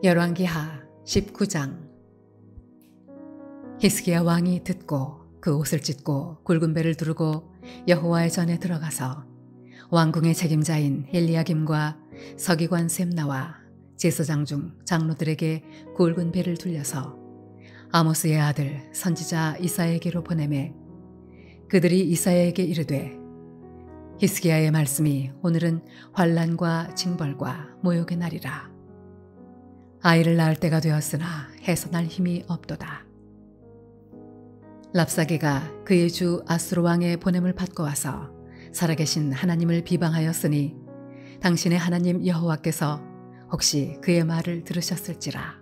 열왕기하 19장. 히스기야 왕이 듣고 그 옷을 찢고 굵은 배를 두르고 여호와의 전에 들어가서 왕궁의 책임자인 엘리야김과 서기관 셈나와 제사장 중 장로들에게 굵은 배를 둘려서 아모스의 아들 선지자 이사야에게로 보내매 그들이 이사야에게 이르되 히스기야의 말씀이 오늘은 환난과 징벌과 모욕의 날이라. 아이를 낳을 때가 되었으나 해서날 힘이 없도다. 랍사게가 그의 주 아수르 왕의 보냄을 받고 와서 살아계신 하나님을 비방하였으니 당신의 하나님 여호와께서 혹시 그의 말을 들으셨을지라.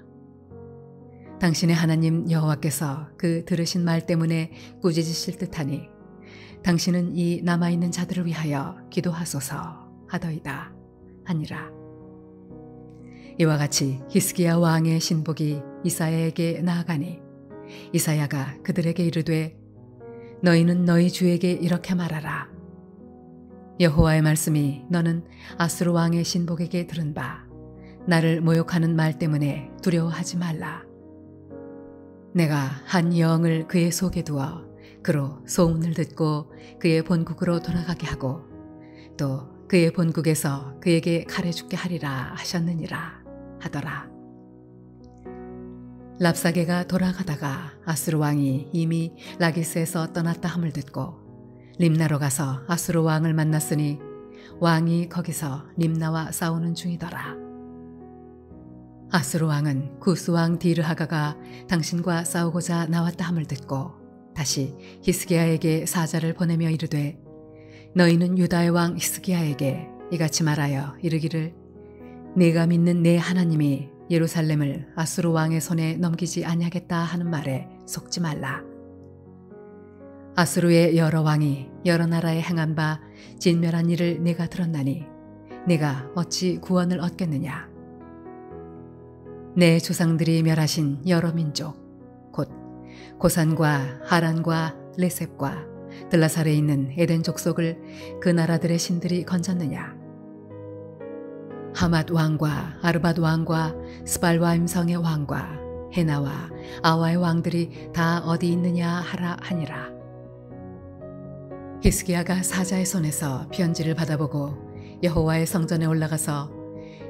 당신의 하나님 여호와께서 그 들으신 말 때문에 꾸짖으실 듯하니 당신은 이 남아있는 자들을 위하여 기도하소서 하더이다 하니라. 이와 같이 히스기야 왕의 신복이 이사야에게 나아가니 이사야가 그들에게 이르되 너희는 너희 주에게 이렇게 말하라. 여호와의 말씀이 너는 아수르 왕의 신복에게 들은 바 나를 모욕하는 말 때문에 두려워하지 말라. 내가 한 영을 그의 속에 두어 그로 소문을 듣고 그의 본국으로 돌아가게 하고 또 그의 본국에서 그에게 칼에 죽게 하리라 하셨느니라 하더라. 랍사게가 돌아가다가 아수르 왕이 이미 라기스에서 떠났다 함을 듣고 림나로 가서 아수르 왕을 만났으니 왕이 거기서 림나와 싸우는 중이더라. 아수르 왕은 구스 왕 디르하가가 당신과 싸우고자 나왔다 함을 듣고 다시 히스기야에게 사자를 보내며 이르되 너희는 유다의 왕 히스기야에게 이같이 말하여 이르기를 네가 믿는 내 하나님이 예루살렘을 아수르 왕의 손에 넘기지 아니하겠다 하는 말에 속지 말라. 아수르의 여러 왕이 여러 나라에 행한 바 진멸한 일을 네가 들었나니 네가 어찌 구원을 얻겠느냐. 내 조상들이 멸하신 여러 민족 곧 고산과 하란과 레셉과 들라살에 있는 에덴 족속을 그 나라들의 신들이 건졌느냐. 하맛 왕과 아르밧 왕과 스발와임 성의 왕과 헤나와 아와의 왕들이 다 어디 있느냐 하라 하니라. 히스기야가 사자의 손에서 편지를 받아보고 여호와의 성전에 올라가서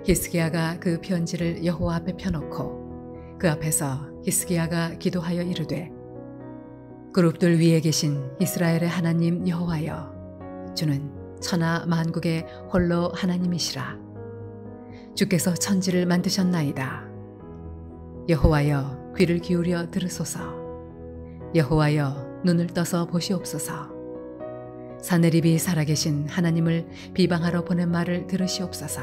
히스기야가 그 편지를 여호와 앞에 펴놓고 그 앞에서 히스기야가 기도하여 이르되 그룹들 위에 계신 이스라엘의 하나님 여호와여, 주는 천하 만국의 홀로 하나님이시라. 주께서 천지를 만드셨나이다. 여호와여, 귀를 기울여 들으소서. 여호와여, 눈을 떠서 보시옵소서. 사내립이 살아계신 하나님을 비방하러 보낸 말을 들으시옵소서.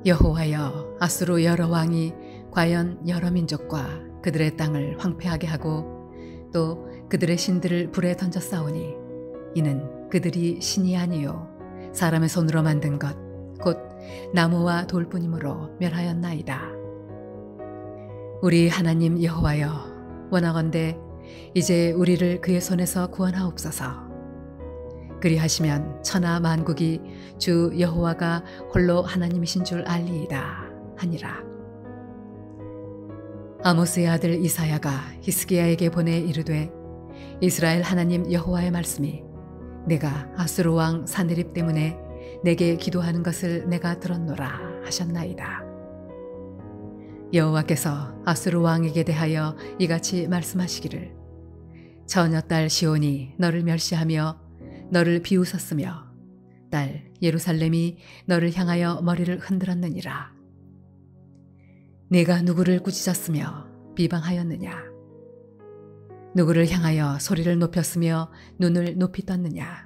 여호와여, 아수르 여러 왕이 과연 여러 민족과 그들의 땅을 황폐하게 하고 또 그들의 신들을 불에 던져 싸우니 이는 그들이 신이 아니요 사람의 손으로 만든 것 곧 나무와 돌뿐이므로 멸하였나이다. 우리 하나님 여호와여, 원하건대 이제 우리를 그의 손에서 구원하옵소서. 그리하시면 천하 만국이 주 여호와가 홀로 하나님이신 줄 알리이다 하니라. 아모스의 아들 이사야가 히스기야에게 보내 이르되 이스라엘 하나님 여호와의 말씀이 내가 아수르 왕 사느립 때문에 내게 기도하는 것을 내가 들었노라 하셨나이다. 여호와께서 아수르 왕에게 대하여 이같이 말씀하시기를 처녀딸 시온이 너를 멸시하며 너를 비웃었으며 딸 예루살렘이 너를 향하여 머리를 흔들었느니라. 네가 누구를 꾸짖었으며 비방하였느냐? 누구를 향하여 소리를 높였으며 눈을 높이 떴느냐?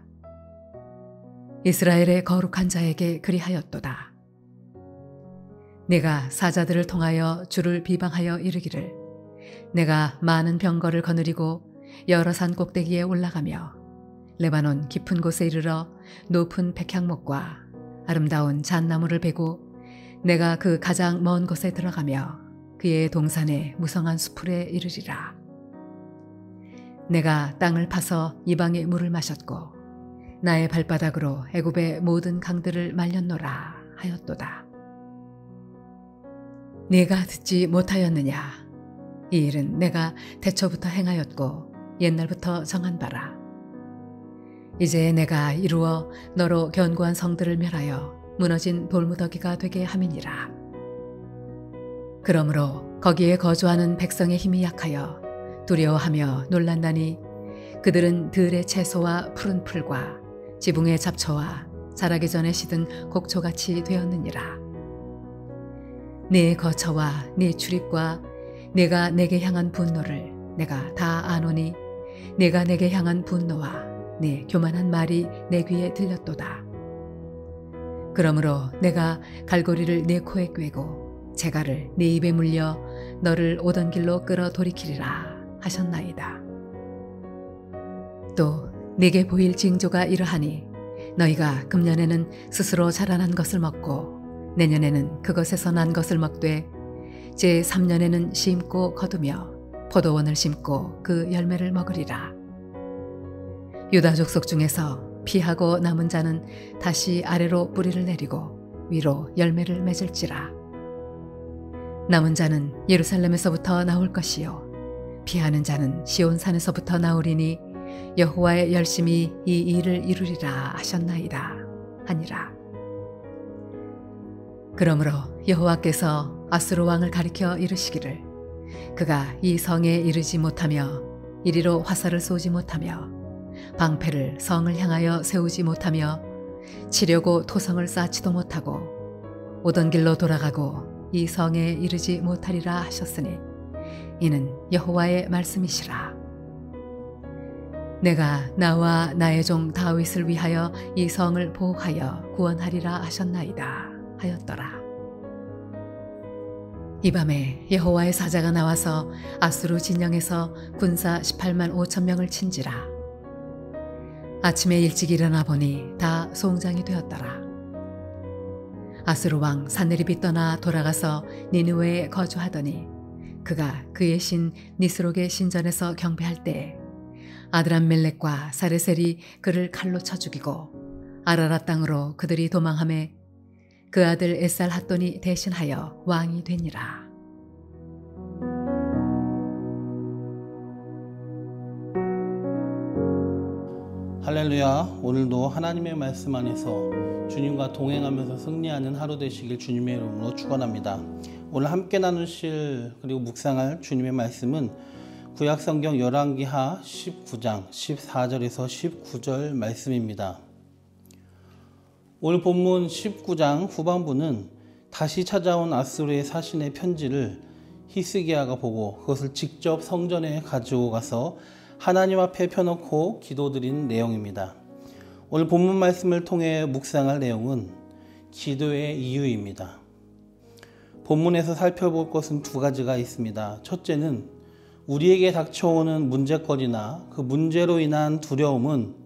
이스라엘의 거룩한 자에게 그리하였도다. 내가 사자들을 통하여 주를 비방하여 이르기를 내가 많은 병거를 거느리고 여러 산 꼭대기에 올라가며 레바논 깊은 곳에 이르러 높은 백향목과 아름다운 잣나무를 베고 내가 그 가장 먼 곳에 들어가며 그의 동산에 무성한 수풀에 이르리라. 내가 땅을 파서 이방의 물을 마셨고 나의 발바닥으로 애굽의 모든 강들을 말렸노라 하였도다. 네가 듣지 못하였느냐? 이 일은 내가 태초부터 행하였고 옛날부터 정한 바라. 이제 내가 이루어 너로 견고한 성들을 멸하여 무너진 돌무더기가 되게 함이니라. 그러므로 거기에 거주하는 백성의 힘이 약하여 두려워하며 놀란다니 그들은 들의 채소와 푸른 풀과 지붕의 잡초와 자라기 전에 시든 곡초같이 되었느니라. 네 거처와 네 출입과 네가 내게 향한 분노를 내가 다 아노니 네가 내게 향한 분노와 네 교만한 말이 내 귀에 들렸도다. 그러므로 내가 갈고리를 네 코에 꿰고 재갈을 네 입에 물려 너를 오던 길로 끌어 돌이키리라 하셨나이다. 또 네게 보일 징조가 이러하니 너희가 금년에는 스스로 자라난 것을 먹고 내년에는 그것에서 난 것을 먹되 제3년에는 심고 거두며 포도원을 심고 그 열매를 먹으리라. 유다 족속 중에서 피하고 남은 자는 다시 아래로 뿌리를 내리고 위로 열매를 맺을지라. 남은 자는 예루살렘에서부터 나올 것이요 피하는 자는 시온산에서부터 나오리니 여호와의 열심히 이 일을 이루리라 하셨나이다 하니라. 그러므로 여호와께서 아수르 왕을 가리켜 이르시기를 그가 이 성에 이르지 못하며 이리로 화살을 쏘지 못하며 방패를 성을 향하여 세우지 못하며 치려고 토성을 쌓지도 못하고 오던 길로 돌아가고 이 성에 이르지 못하리라 하셨으니 이는 여호와의 말씀이시라. 내가 나와 나의 종 다윗을 위하여 이 성을 보호하여 구원하리라 하셨나이다 하였더라. 이 밤에 여호와의 사자가 나와서 아수르 진영에서 군사 18만 5천 명을 친지라. 아침에 일찍 일어나 보니 다 송장이 되었더라. 아수르 왕 산헤립이 떠나 돌아가서 니느웨에 거주하더니 그가 그의 신 니스록의 신전에서 경배할 때에 아드람멜렉과 사레셀이 그를 칼로 쳐 죽이고 아라랏 땅으로 그들이 도망하매 그 아들 에살핫돈이 대신하여 왕이 되니라. 할렐루야. 오늘도 하나님의 말씀 안에서 주님과 동행하면서 승리하는 하루 되시길 주님의 이름으로 축원합니다. 오늘 함께 나누실 그리고 묵상할 주님의 말씀은 구약성경 열왕기하 19장 14절에서 19절 말씀입니다. 오늘 본문 19장 후반부는 다시 찾아온 아수르의 사신의 편지를 히스기야가 보고 그것을 직접 성전에 가지고 가서 하나님 앞에 펴놓고 기도드린 내용입니다. 오늘 본문 말씀을 통해 묵상할 내용은 기도의 이유입니다. 본문에서 살펴볼 것은 두 가지가 있습니다. 첫째는 우리에게 닥쳐오는 문제거리나 그 문제로 인한 두려움은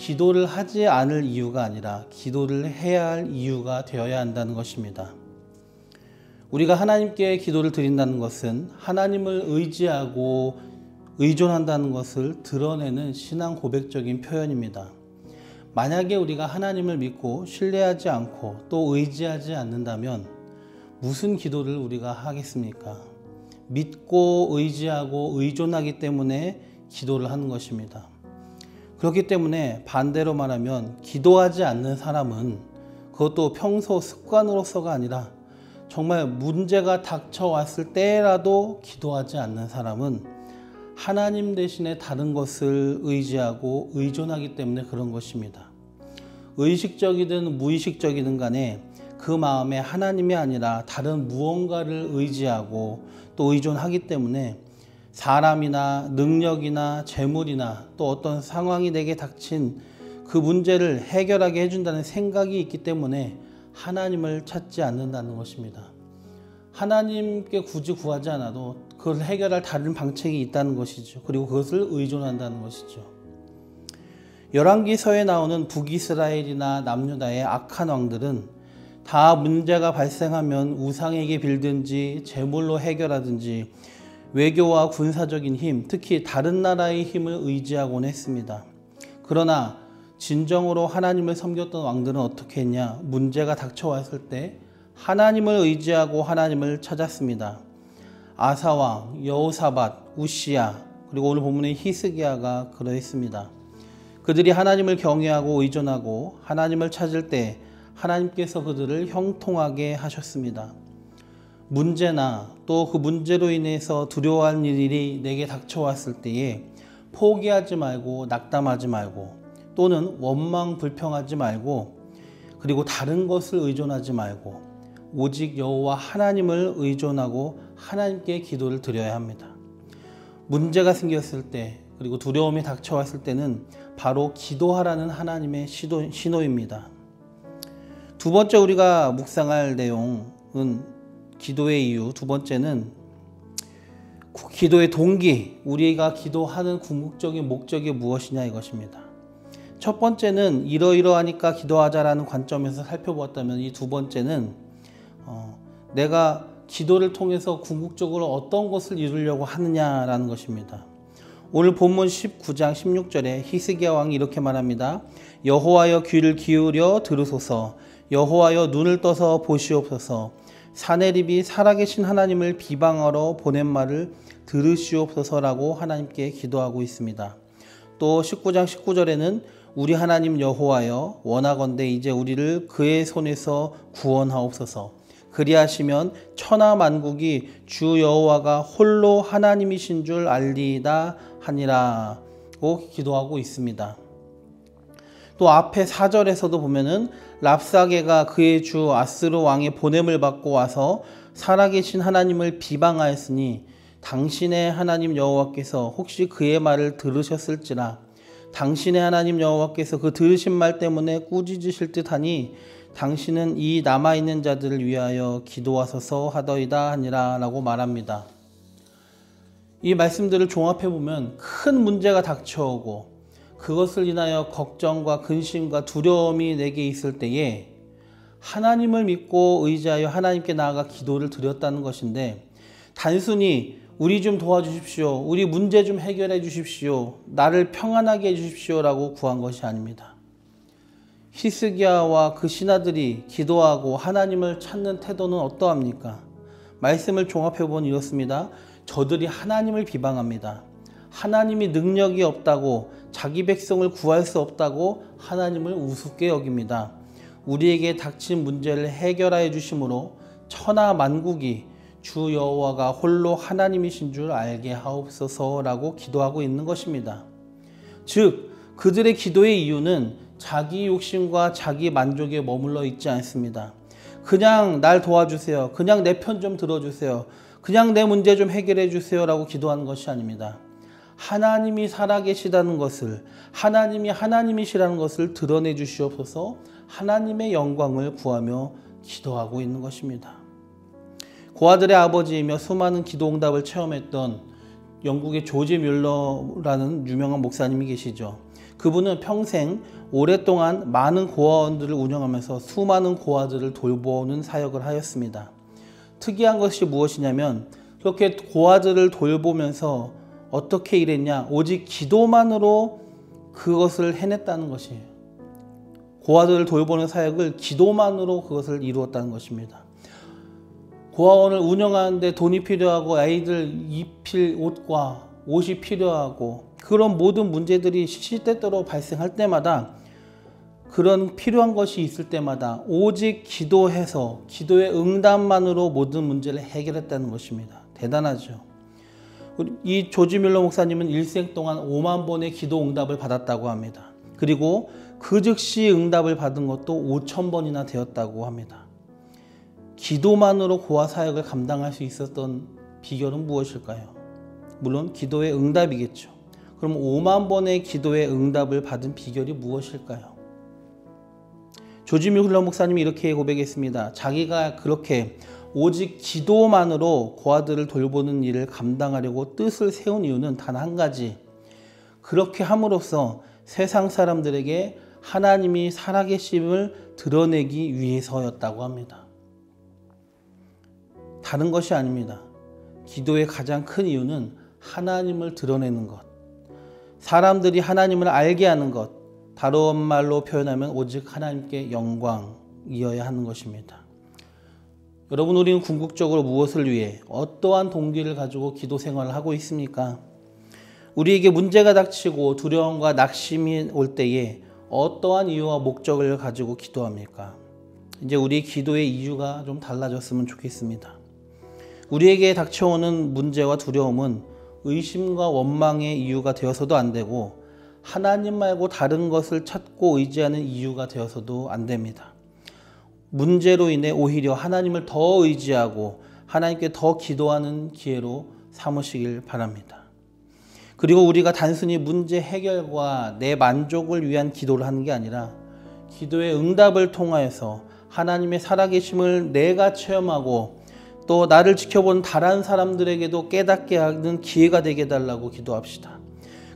기도를 하지 않을 이유가 아니라 기도를 해야 할 이유가 되어야 한다는 것입니다. 우리가 하나님께 기도를 드린다는 것은 하나님을 의지하고 의존한다는 것을 드러내는 신앙 고백적인 표현입니다. 만약에 우리가 하나님을 믿고 신뢰하지 않고 또 의지하지 않는다면 무슨 기도를 우리가 하겠습니까? 믿고 의지하고 의존하기 때문에 기도를 하는 것입니다. 그렇기 때문에 반대로 말하면 기도하지 않는 사람은 그것도 평소 습관으로서가 아니라 정말 문제가 닥쳐왔을 때라도 기도하지 않는 사람은 하나님 대신에 다른 것을 의지하고 의존하기 때문에 그런 것입니다. 의식적이든 무의식적이든 간에 그 마음에 하나님이 아니라 다른 무언가를 의지하고 또 의존하기 때문에 사람이나 능력이나 재물이나 또 어떤 상황이 내게 닥친 그 문제를 해결하게 해준다는 생각이 있기 때문에 하나님을 찾지 않는다는 것입니다. 하나님께 굳이 구하지 않아도 그걸 해결할 다른 방책이 있다는 것이죠. 그리고 그것을 의존한다는 것이죠. 열왕기서에 나오는 북이스라엘이나 남유다의 악한 왕들은 다 문제가 발생하면 우상에게 빌든지 제물로 해결하든지 외교와 군사적인 힘, 특히 다른 나라의 힘을 의지하곤 했습니다. 그러나 진정으로 하나님을 섬겼던 왕들은 어떻게 했냐? 문제가 닥쳐왔을 때 하나님을 의지하고 하나님을 찾았습니다. 아사왕, 여호사밧, 우시야, 그리고 오늘 본문의 히스기야가 그러했습니다. 그들이 하나님을 경외하고 의존하고 하나님을 찾을 때 하나님께서 그들을 형통하게 하셨습니다. 문제나 또 그 문제로 인해서 두려워할 일이 내게 닥쳐왔을 때에 포기하지 말고 낙담하지 말고 또는 원망 불평하지 말고 그리고 다른 것을 의존하지 말고 오직 여호와 하나님을 의존하고 하나님께 기도를 드려야 합니다. 문제가 생겼을 때 그리고 두려움이 닥쳐왔을 때는 바로 기도하라는 하나님의 신호입니다. 두 번째 우리가 묵상할 내용은 기도의 이유, 두 번째는 기도의 동기, 우리가 기도하는 궁극적인 목적이 무엇이냐 이것입니다. 첫 번째는 이러이러하니까 기도하자라는 관점에서 살펴보았다면 이 두 번째는 내가 기도를 통해서 궁극적으로 어떤 것을 이루려고 하느냐라는 것입니다. 오늘 본문 19장 16절에 히스기야 왕이 이렇게 말합니다. 여호와여 귀를 기울여 들으소서, 여호와여 눈을 떠서 보시옵소서, 사내립이 살아계신 하나님을 비방하러 보낸 말을 들으시옵소서라고 하나님께 기도하고 있습니다. 또 19장 19절에는 우리 하나님 여호와여 원하건대 이제 우리를 그의 손에서 구원하옵소서, 그리하시면 천하 만국이 주 여호와가 홀로 하나님이신 줄 알리이다 하니라고 기도하고 있습니다. 또 앞에 4절에서도 보면은 랍사게가 그의 주 아스루 왕의 보냄을 받고 와서 살아계신 하나님을 비방하였으니 당신의 하나님 여호와께서 혹시 그의 말을 들으셨을지라, 당신의 하나님 여호와께서 그 들으신 말 때문에 꾸짖으실 듯하니 당신은 이 남아있는 자들을 위하여 기도하소서 하더이다 하니라 라고 말합니다. 이 말씀들을 종합해보면 큰 문제가 닥쳐오고 그것을 인하여 걱정과 근심과 두려움이 내게 있을 때에 하나님을 믿고 의지하여 하나님께 나아가 기도를 드렸다는 것인데, 단순히 우리 좀 도와주십시오, 우리 문제 좀 해결해 주십시오, 나를 평안하게 해 주십시오 라고 구한 것이 아닙니다. 히스기야와 그 신하들이 기도하고 하나님을 찾는 태도는 어떠합니까? 말씀을 종합해보면 이렇습니다. 저들이 하나님을 비방합니다. 하나님이 능력이 없다고, 자기 백성을 구할 수 없다고 하나님을 우습게 여깁니다. 우리에게 닥친 문제를 해결하여 주심으로 천하 만국이 주 여호와가 홀로 하나님이신 줄 알게 하옵소서라고 기도하고 있는 것입니다. 즉 그들의 기도의 이유는 자기 욕심과 자기 만족에 머물러 있지 않습니다. 그냥 날 도와주세요, 그냥 내 편 좀 들어주세요, 그냥 내 문제 좀 해결해 주세요 라고 기도하는 것이 아닙니다. 하나님이 살아계시다는 것을, 하나님이 하나님이시라는 것을 드러내 주시옵소서 하나님의 영광을 구하며 기도하고 있는 것입니다. 고아들의 아버지이며 수많은 기도응답을 체험했던 영국의 조지 뮬러라는 유명한 목사님이 계시죠. 그분은 평생 오랫동안 많은 고아원들을 운영하면서 수많은 고아들을 돌보는 사역을 하였습니다. 특이한 것이 무엇이냐면 그렇게 고아들을 돌보면서 어떻게 일했냐, 오직 기도만으로 그것을 해냈다는 것이에요. 고아들을 돌보는 사역을 기도만으로 그것을 이루었다는 것입니다. 고아원을 운영하는데 돈이 필요하고 아이들 입힐 옷과 옷이 필요하고 그런 모든 문제들이 시시때때로 발생할 때마다, 그런 필요한 것이 있을 때마다 오직 기도해서 기도의 응답만으로 모든 문제를 해결했다는 것입니다. 대단하죠. 이 조지 뮬러 목사님은 일생 동안 5만 번의 기도 응답을 받았다고 합니다. 그리고 그 즉시 응답을 받은 것도 5,000번이나 되었다고 합니다. 기도만으로 고아 사역을 감당할 수 있었던 비결은 무엇일까요? 물론 기도의 응답이겠죠. 그럼 5만 번의 기도의 응답을 받은 비결이 무엇일까요? 조지 뮬러 목사님이 이렇게 고백했습니다. 자기가 그렇게 오직 기도만으로 고아들을 돌보는 일을 감당하려고 뜻을 세운 이유는 단 한 가지, 그렇게 함으로써 세상 사람들에게 하나님이 살아계심을 드러내기 위해서였다고 합니다. 다른 것이 아닙니다. 기도의 가장 큰 이유는 하나님을 드러내는 것, 사람들이 하나님을 알게 하는 것, 다른 말로 표현하면 오직 하나님께 영광이어야 하는 것입니다. 여러분, 우리는 궁극적으로 무엇을 위해 어떠한 동기를 가지고 기도 생활을 하고 있습니까? 우리에게 문제가 닥치고 두려움과 낙심이 올 때에 어떠한 이유와 목적을 가지고 기도합니까? 이제 우리 기도의 이유가 좀 달라졌으면 좋겠습니다. 우리에게 닥쳐오는 문제와 두려움은 의심과 원망의 이유가 되어서도 안 되고 하나님 말고 다른 것을 찾고 의지하는 이유가 되어서도 안 됩니다. 문제로 인해 오히려 하나님을 더 의지하고 하나님께 더 기도하는 기회로 삼으시길 바랍니다. 그리고 우리가 단순히 문제 해결과 내 만족을 위한 기도를 하는 게 아니라 기도의 응답을 통하여서 하나님의 살아계심을 내가 체험하고 또 나를 지켜본 다른 사람들에게도 깨닫게 하는 기회가 되게 해달라고 기도합시다.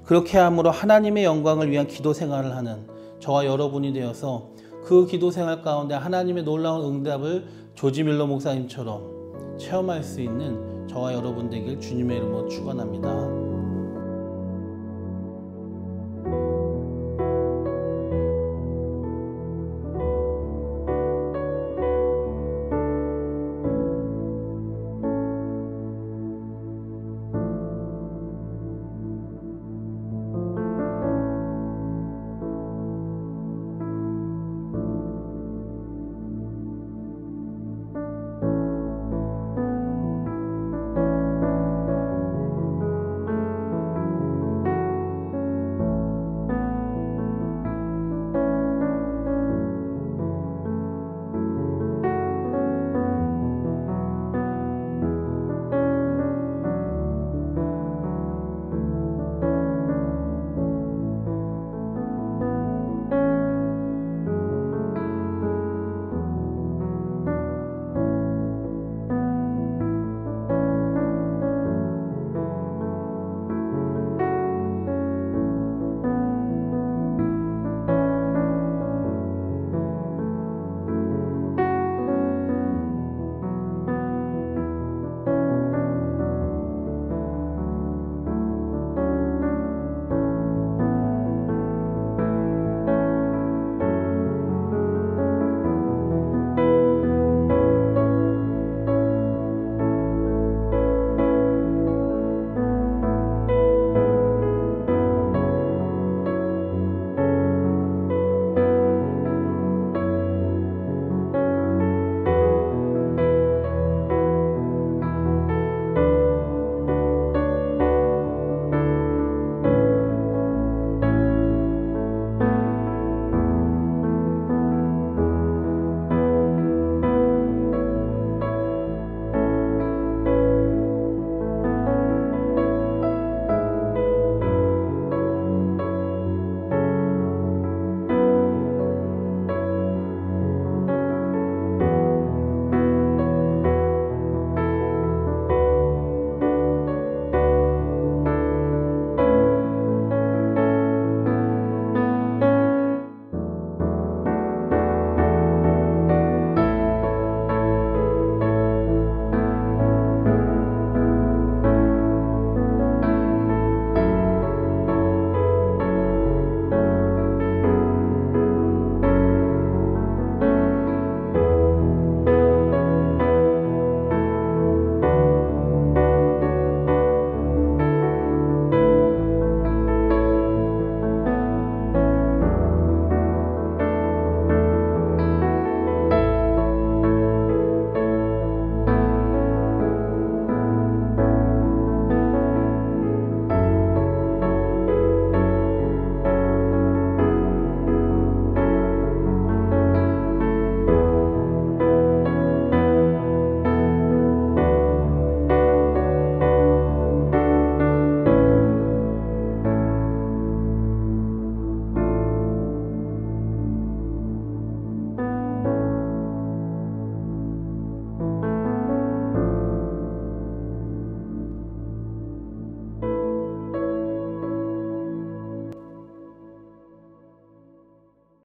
그렇게 함으로 하나님의 영광을 위한 기도 생활을 하는 저와 여러분이 되어서 그 기도 생활 가운데 하나님의 놀라운 응답을 조지 밀러 목사님처럼 체험할 수 있는 저와 여러분 되길 주님의 이름으로 축원합니다.